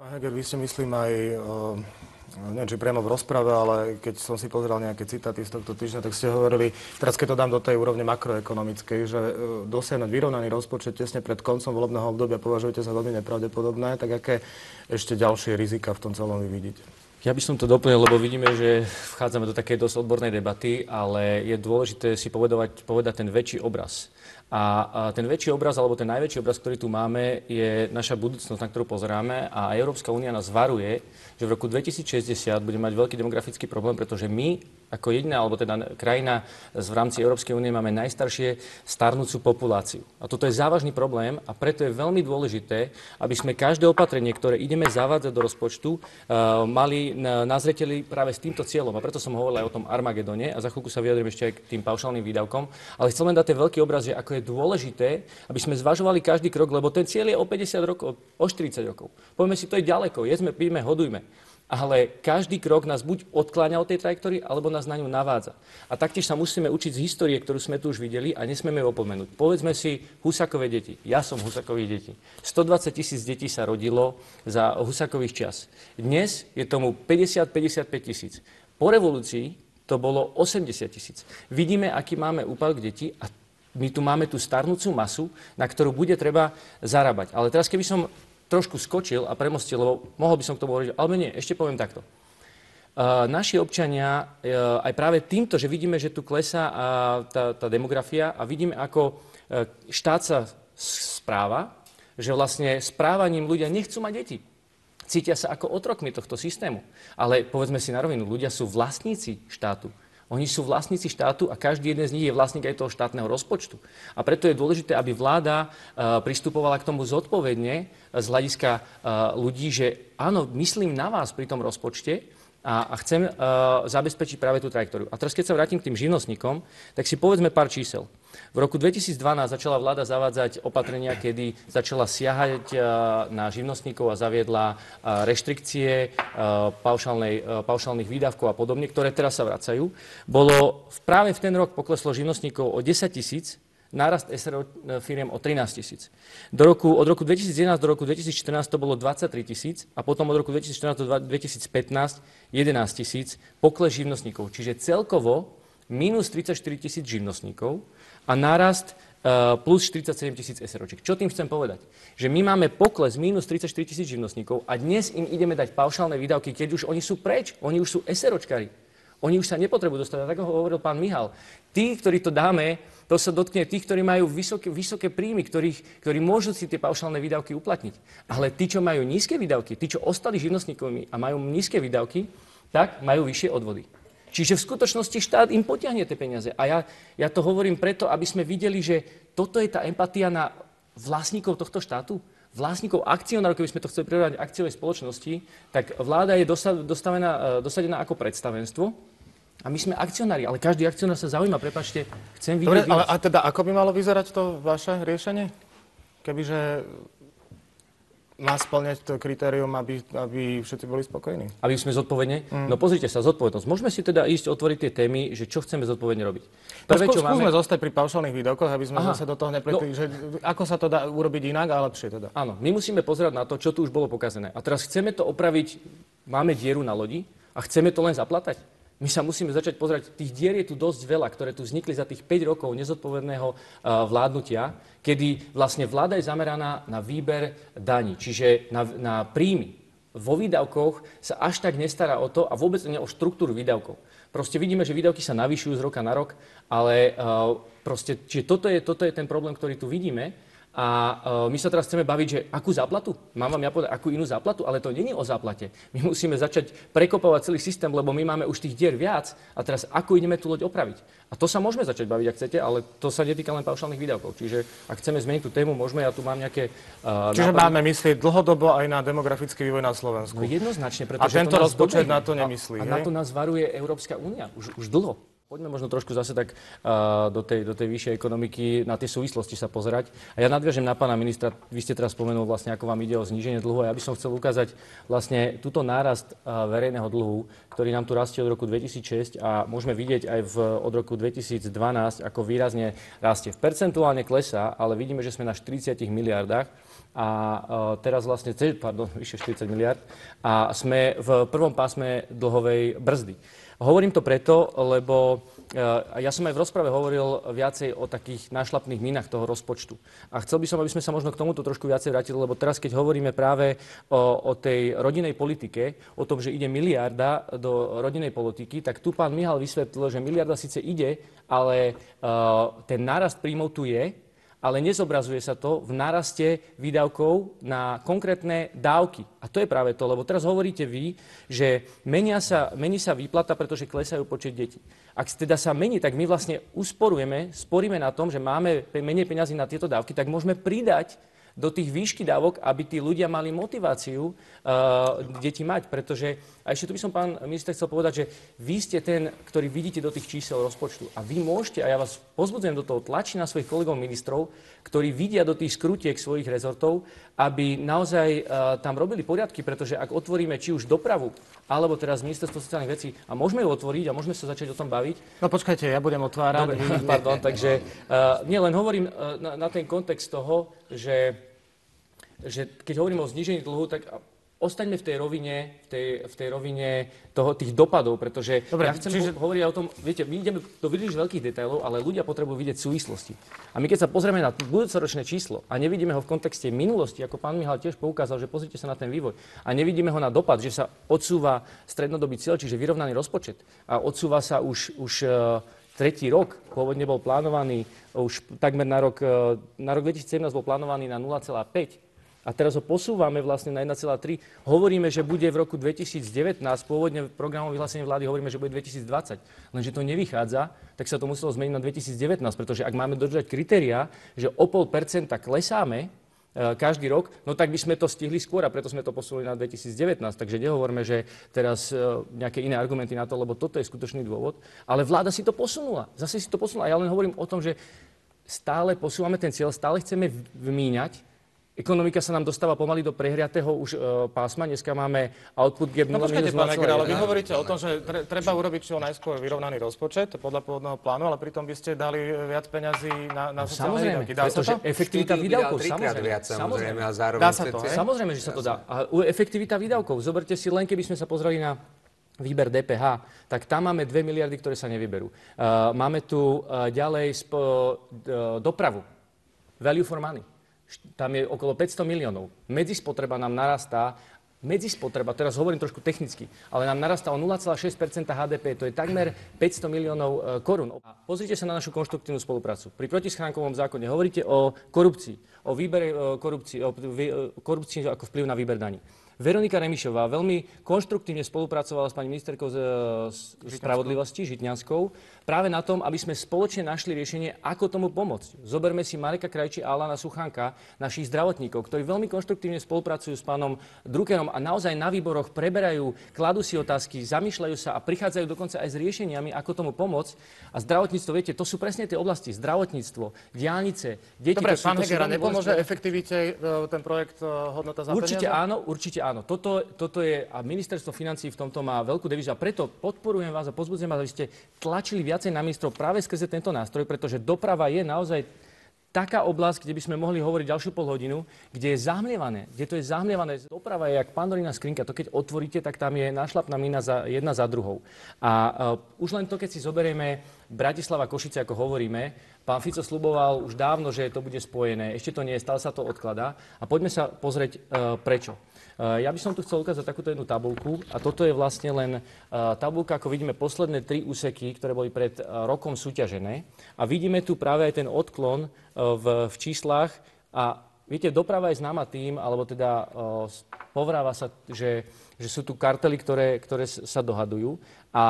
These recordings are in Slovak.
Heger, vy ste myslím aj, neviem, či priamo v rozprave, ale keď som si pozeral nejaké citáty z tohto týždňa, tak ste hovorili, teraz keď to dám do tej úrovne makroekonomickej, že dosiahnuť vyrovnaný rozpočet tesne pred koncom volebného obdobia považujete za veľmi nepravdepodobné, tak aké ešte ďalšie rizika v tom celom vy vidíte? Ja by som to doplnil, lebo vidíme, že vchádzame do takej dosť odbornej debaty, ale je dôležité si povedať ten väčší obraz. A ten väčší obraz, alebo ten najväčší obraz, ktorý tu máme, je naša budúcnosť, na ktorú pozeráme. A Európska únia nás varuje, že v roku 2060 bude mať veľký demografický problém, pretože my, ako jediná, alebo teda krajina v rámci Európskej únie, máme najstaršie starnúcu populáciu. A toto je závažný problém a preto je veľmi dôležité, aby sme každé opatrenie, ktoré ideme zavádzať do rozpočtu, mali na zreteli práve s týmto cieľom. A preto som hovoril aj o tom Armagedone a za chvíľku sa vyjadrím ešte aj k tým paušálnym výdavkom. Ale chcem len dať ten veľký obraz, že ako je dôležité, aby sme zvažovali každý krok, lebo ten cieľ je o 50 rokov, o 40 rokov. Povieme si, to je ďaleko, jedzme, pijme, hodujme. Ale každý krok nás buď odkláňa od tej trajektórie, alebo nás na ňu navádza. A taktiež sa musíme učiť z histórie, ktorú sme tu už videli a nesmieme ju opomenúť. Povedzme si Husákové deti. Ja som Husákových detí. 120 000 detí sa rodilo za Husákových čias. Dnes je tomu 50-55 000. Po revolúcii to bolo 80 000. Vidíme, aký máme úpadok detí a my tu máme tú starnúcu masu, na ktorú bude treba zarábať. Ale teraz, keby som trošku skočil a premostil, lebo mohol by som k tomu hovoriť, ale nie, ešte poviem takto. Naši občania, aj práve týmto, že vidíme, že tu klesá tá demografia a vidíme, ako štát sa správa, že vlastne správaním ľudia nechcú mať deti. Cítia sa ako otrokmi tohto systému. Ale povedzme si na rovinu, ľudia sú vlastníci štátu. Oni sú vlastníci štátu a každý jeden z nich je vlastník aj toho štátneho rozpočtu. A preto je dôležité, aby vláda pristupovala k tomu zodpovedne z hľadiska ľudí, že áno, myslím na vás pri tom rozpočte a chcem zabezpečiť práve tú trajektóriu. A teraz, keď sa vrátim k tým živnostníkom, tak si povedzme pár čísel. V roku 2012 začala vláda zavádzať opatrenia, kedy začala siahať na živnostníkov a zaviedla reštrikcie paušálnych výdavkov a podobne, ktoré teraz sa vracajú. Práve v ten rok pokleslo živnostníkov o 10 000, nárast SRO firiem o 13 000. Od roku 2011 do roku 2014 to bolo 23 000 a potom od roku 2014 do 2015 11 000 pokles živnostníkov. Čiže celkovo minus 34 000 živnostníkov a nárast plus 47 000 SROčiek. Čo tým chcem povedať? Že my máme pokles minus 34 000 živnostníkov a dnes im ideme dať paušálne výdavky, keď už oni sú preč, oni už sú SROčkari. Oni už sa nepotrebujú dostať. Tak ho hovoril pán Mihal. Tí, ktorí to dáme, to sa dotkne tých, ktorí majú vysoké príjmy, ktorí môžu si tie paušálne výdavky uplatniť. Ale tí, čo majú nízke výdavky, tí, čo ostali živnostníkmi a majú nízke výdavky, tak majú vyššie odvody. Čiže v skutočnosti štát im potiahne tie peniaze. A ja to hovorím preto, aby sme videli, že toto je tá empatia na vlastníkov tohto štátu, vlastníkov akcionárov, keby sme to chceli prirovnať akciovej spoločnosti, tak vláda je dosadená ako predstavenstvo a my sme akcionári, ale každý akcionár sa zaujíma, prepáčte, chcem vidieť... Dobre, ale teda ako by malo vyzerať to vaše riešenie? Kebyže má spĺňať to kritérium, aby všetci boli spokojní. Aby sme zodpovedne? No pozrite sa, zodpovednosť. Môžeme si teda ísť otvoriť tie témy, že čo chceme zodpovedne robiť. Skúsme zostať pri paušálnych výdavkoch, aby sme zase do toho nepletli, že ako sa to dá urobiť inak a lepšie teda. Áno, my musíme pozerať na to, čo tu už bolo pokazené. A teraz chceme to opraviť, máme dieru na lodi a chceme to len zaplatať. My sa musíme začať pozerať, tých dier je tu dosť veľa, ktoré tu vznikli za tých 5 rokov nezodpovedného vládnutia, kedy vlastne vláda je zameraná na výber daní, čiže na príjmy. Vo výdavkoch sa až tak nestará o to a vôbec nie o štruktúru výdavkov. Proste vidíme, že výdavky sa navyšujú z roka na rok, ale proste, čiže toto je ten problém, ktorý tu vidíme. A my sa teraz chceme baviť, že akú záplatu? Mám vám ja povedať, akú inú záplatu? Ale to nie je o záplate. My musíme začať prekopovať celý systém, lebo my máme už tých dier viac a teraz ako ideme tú loď opraviť? A to sa môžeme začať baviť, ak chcete, ale to sa netýka len paušálnych výdavkov. Čiže ak chceme zmeniť tú tému, môžeme, ja tu mám nejaké... Čiže máme myslieť dlhodobo aj na demografický vývoj na Slovensku. No jednoznačne, pretože a tento rozpočet na to nemyslí. A na to nás varuje Európska únia už dlho. Poďme možno trošku zase tak do tej vyššej ekonomiky, na tie súvislosti sa pozerať. A ja nadviažem na pána ministra, vy ste teraz spomenul vlastne, ako vám ide o zníženie dlhu. A ja by som chcel ukázať vlastne túto nárast verejného dlhu, ktorý nám tu rastie od roku 2006 a môžeme vidieť aj od roku 2012, ako výrazne rastie. Percentuálne klesá, ale vidíme, že sme na 40 miliardách. A teraz vlastne, vyše 40 miliard a sme v prvom pásme dlhovej brzdy. Hovorím to preto, lebo ja som aj v rozprave hovoril viacej o takých nášlapných minách toho rozpočtu. A chcel by som, aby sme sa možno k tomuto trošku viacej vrátili, lebo teraz, keď hovoríme práve o tej rodinnej politike, o tom, že ide miliarda do rodinnej politiky, tak tu pán Mihal vysvetlil, že miliarda síce ide, ale ten nárast príjmov tu je, ale nezobrazuje sa to v náraste výdavkov na konkrétne dávky. A to je práve to, lebo teraz hovoríte vy, že mení sa výplata, pretože klesajú počet detí. Ak teda sa mení, tak my vlastne sporíme na tom, že máme menej peňazí na tieto dávky, tak môžeme pridať do tých výšky dávok, aby tí ľudia mali motiváciu deti mať. Pretože, a ešte tu by som, pán minister, chcel povedať, že vy ste ten, ktorý vidíte do tých čísel rozpočtu. A vy môžete, a ja vás pozbudzujem do toho, tlačiť na svojich kolegov ministrov, ktorí vidia do tých skrutiek svojich rezortov, aby naozaj tam robili poriadky, pretože ak otvoríme či už dopravu, alebo teraz ministerstvo sociálnych vecí, a môžeme ju otvoriť a môžeme sa začať o tom baviť. No počkajte, ja budem otvárať. Dobre, pardon, takže len hovorím na ten kontext toho, že keď hovoríme o znížení dlhu, tak ostaňme v tej rovine tých dopadov, pretože dobre, ja chcem hovoriť o tom, viete, my ideme do príliš veľkých detailov, ale ľudia potrebujú vidieť súvislosti. A my keď sa pozrieme na budúcoročné číslo a nevidíme ho v kontexte minulosti, ako pán Mihal tiež poukázal, že pozrite sa na ten vývoj, a nevidíme ho na dopad, že sa odsúva strednodobý cieľ, čiže vyrovnaný rozpočet, a odsúva sa už tretí rok, pôvodne bol plánovaný, už takmer na rok 2017 bol plánovaný na 0,5. A teraz ho posúvame vlastne na 1,3. Hovoríme, že bude v roku 2019, pôvodne v programovom vyhlásení vlády hovoríme, že bude 2020. Lenže to nevychádza, tak sa to muselo zmeniť na 2019, pretože ak máme dodržať kritériá, že o 0,5% klesáme každý rok, no tak by sme to stihli skôr a preto sme to posunuli na 2019. Takže nehovorme, že teraz nejaké iné argumenty na to, lebo toto je skutočný dôvod. Ale vláda si to posunula. Zase si to posunula. Ja len hovorím o tom, že stále posúvame ten cieľ, stále chceme vmíňať. Ekonomika sa nám dostáva pomaly do prehriatého už pásma. Dneska máme output gap 0,1. No počkajte, pán Heger, ale vy hovoríte o tom, že treba urobiť čo najskôr vyrovnaný rozpočet podľa pôvodného plánu, ale pritom by ste dali viac peňazí na sociálne výdavky. Dá sa to? Efektivita výdavkov, samozrejme. A zároveň dá sa to, samozrejme, že sa to dá. A efektivita výdavkov. Zoberte si len, keby sme sa pozreli na výber DPH, tak tam máme 2 miliardy, ktoré sa nevyberú. Máme tu ďalej dopravu. Value for money. Tam je okolo 500 miliónov. Medzispotreba nám narastá, teraz hovorím trošku technicky, ale nám narastá o 0,6% HDP, to je takmer 500 miliónov korún. A pozrite sa na našu konštruktívnu spoluprácu. Pri protischránkovom zákone hovoríte o korupcii, o výbere korupcii, o korupcii ako vplyv na výber daní. Veronika Remišová veľmi konštruktívne spolupracovala s pani ministerkou spravodlivosti Žitňanskou práve na tom, aby sme spoločne našli riešenie, ako tomu pomôcť. Zoberme si Mareka Krajčí a Alana Suchánka, našich zdravotníkov, ktorí veľmi konštruktívne spolupracujú s pánom Druckerom a naozaj na výboroch preberajú, kladú si otázky, zamýšľajú sa a prichádzajú dokonca aj s riešeniami, ako tomu pomôcť. A zdravotníctvo, viete, to sú presne tie oblasti. Zdravotníctvo, diaľnice, deti. Dobre, pán Heger, nepomôže efektivite ten projekt hodnota za peniaze? Určite áno. Toto je, a ministerstvo financií v tomto má veľkú devízu a preto podporujem vás a pozbudzujem vás, aby ste tlačili viacej na ministrov práve skrze tento nástroj, pretože doprava je naozaj taká oblasť, kde by sme mohli hovoriť ďalšiu polhodinu, kde to je zahmlievané. Doprava je jak Pandorína skrinka. To keď otvoríte, tak tam je nášlapná mina jedna za druhou. A už len to, keď si zoberieme Bratislava Košice, ako hovoríme, pán Fico sľuboval už dávno, že to bude spojené. Ešte to nie je, stále sa to odkladá. A poďme sa pozrieť prečo. Ja by som tu chcel ukázať takúto jednu tabuľku a toto je vlastne len tabuľka, ako vidíme, posledné 3 úseky, ktoré boli pred rokom súťažené a vidíme tu práve aj ten odklon v číslach a viete, doprava je známa tým, alebo teda povráva sa, že sú tu kartely, ktoré sa dohadujú a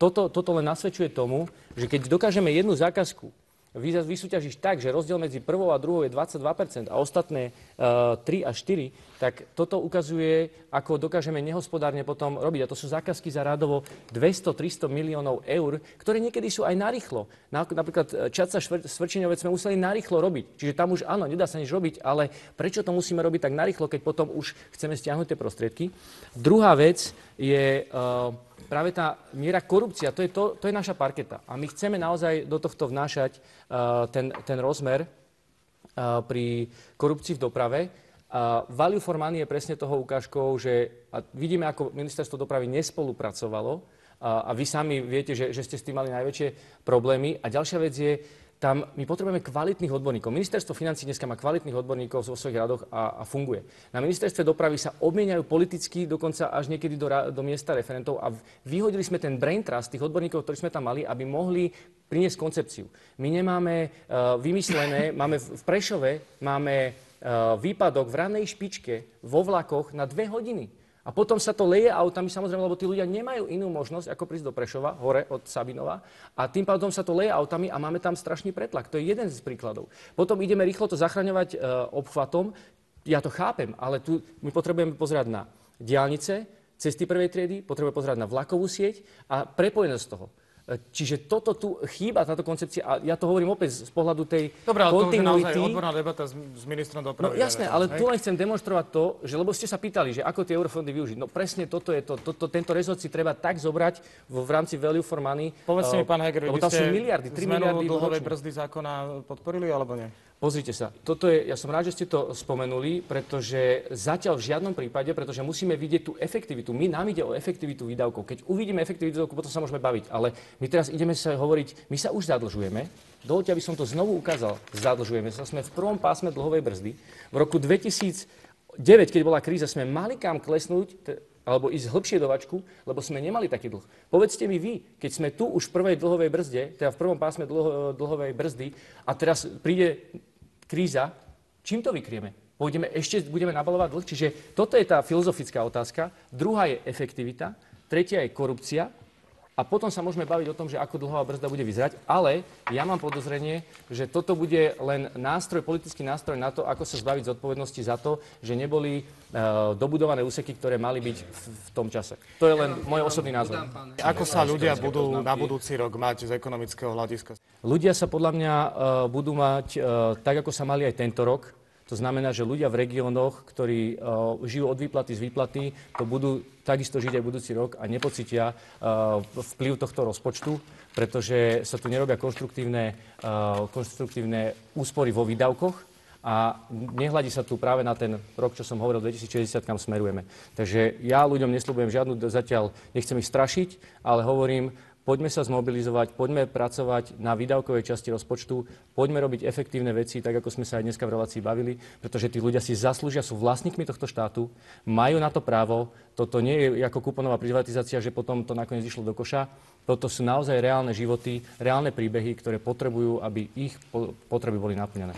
toto len nasvedčuje tomu, že keď dokážeme jednu zákazku vysúťažíš tak, že rozdiel medzi prvou a druhou je 22% a ostatné 3 a 4, tak toto ukazuje, ako dokážeme nehospodárne potom robiť. A to sú zákazky za rádovo 200-300 miliónov eur, ktoré niekedy sú aj narýchlo. Napríklad Čadca Svrčiňovec sme museli narýchlo robiť. Čiže tam už áno, nedá sa nič robiť, ale prečo to musíme robiť tak narýchlo, keď potom už chceme stiahnuť tie prostriedky? Druhá vec je práve tá miera korupcia, to je naša parketa. A my chceme naozaj do tohto vnášať ten rozmer pri korupcii v doprave. Value for money je presne toho ukážkou, že vidíme, ako ministerstvo dopravy nespolupracovalo a vy sami viete, že ste s tým mali najväčšie problémy. A ďalšia vec je, tam my potrebujeme kvalitných odborníkov. Ministerstvo financií dneska má kvalitných odborníkov vo svojich radoch a funguje. Na ministerstve dopravy sa obmieniajú politicky, dokonca až niekedy do miesta referentov a vyhodili sme ten brain trust tých odborníkov, ktorí sme tam mali, aby mohli priniesť koncepciu. My nemáme vymyslené, v Prešove máme výpadok v ranej špičke vo vlakoch na 2 hodiny. A potom sa to leje autami, samozrejme, lebo tí ľudia nemajú inú možnosť, ako prísť do Prešova, hore od Sabinova. A tým pádom sa to leje autami a máme tam strašný pretlak. To je jeden z príkladov. Potom ideme rýchlo to zachraňovať obchvatom. Ja to chápem, ale tu my potrebujeme pozerať na diaľnice, cesty prvej triedy, potrebujeme pozerať na vlakovú sieť a prepojenosť toho. Čiže toto tu chýba, táto koncepcia, a ja to hovorím opäť z pohľadu tej kontinuity. Dobre, ale to už je naozaj odborná debata s ministrom dopravy. No jasné, ale tu len chcem demonstrovať to, že lebo ste sa pýtali, že ako tie eurofondy využiť. No presne toto je to. Tento rezort si treba tak zobrať v rámci value for money. Povedzte mi, pán Heger, vy ste miliardy, 3 miliardy dlhovej brzdy zákona podporili, alebo nie? Pozrite sa, ja som rád, že ste to spomenuli, pretože zatiaľ v žiadnom prípade, pretože musíme vidieť tú efektivitu. Nám ide o efektivitu výdavkov. Keď uvidíme efektivitu výdavkov, potom sa môžeme baviť. Ale my teraz ideme sa hovoriť, my sa už zadlžujeme. Dovoľte, aby som to znovu ukázal. Zadlžujeme sa, sme v prvom pásme dlhovej brzdy. V roku 2009, keď bola kríza, sme mali kam klesnúť, alebo ísť hlbšie do vačku, lebo sme nemali taký dlh. Povedzte mi vy, keď sme tu už v prvej dlhovej brzde, teda v prvom pásme dlhovej brzdy a teraz príde kríza, čím to vykrieme? Budeme nabalovať dlh? Čiže toto je tá filozofická otázka. Druhá je efektivita, tretia je korupcia a potom sa môžeme baviť o tom, že ako dlhová brzda bude vyzerať, ale ja mám podozrenie, že toto bude len politický nástroj na to, ako sa zbaviť zodpovednosti za to, že neboli dobudované úseky, ktoré mali byť v tom čase. To je len môj osobný názor. Ako sa ľudia budú na budúci rok mať z ekonomického hľadiska? Ľudia sa podľa mňa budú mať tak, ako sa mali aj tento rok. To znamená, že ľudia v regiónoch, ktorí žijú od výplaty z výplaty, to budú takisto žiť aj budúci rok a nepocítia vplyv tohto rozpočtu, pretože sa tu nerobia konštruktívne úspory vo výdavkoch a nehľadí sa tu práve na ten rok, čo som hovoril, 2060, kam smerujeme. Takže ja ľuďom nesľubujem žiadnu zatiaľ, nechcem ich strašiť, ale hovorím, poďme sa zmobilizovať, poďme pracovať na výdavkovej časti rozpočtu, poďme robiť efektívne veci, tak ako sme sa aj dneska v relácii bavili, pretože tí ľudia si zaslúžia, sú vlastníkmi tohto štátu, majú na to právo, toto nie je ako kuponová privatizácia, že potom to nakoniec išlo do koša. Toto sú naozaj reálne životy, reálne príbehy, ktoré potrebujú, aby ich potreby boli naplnené.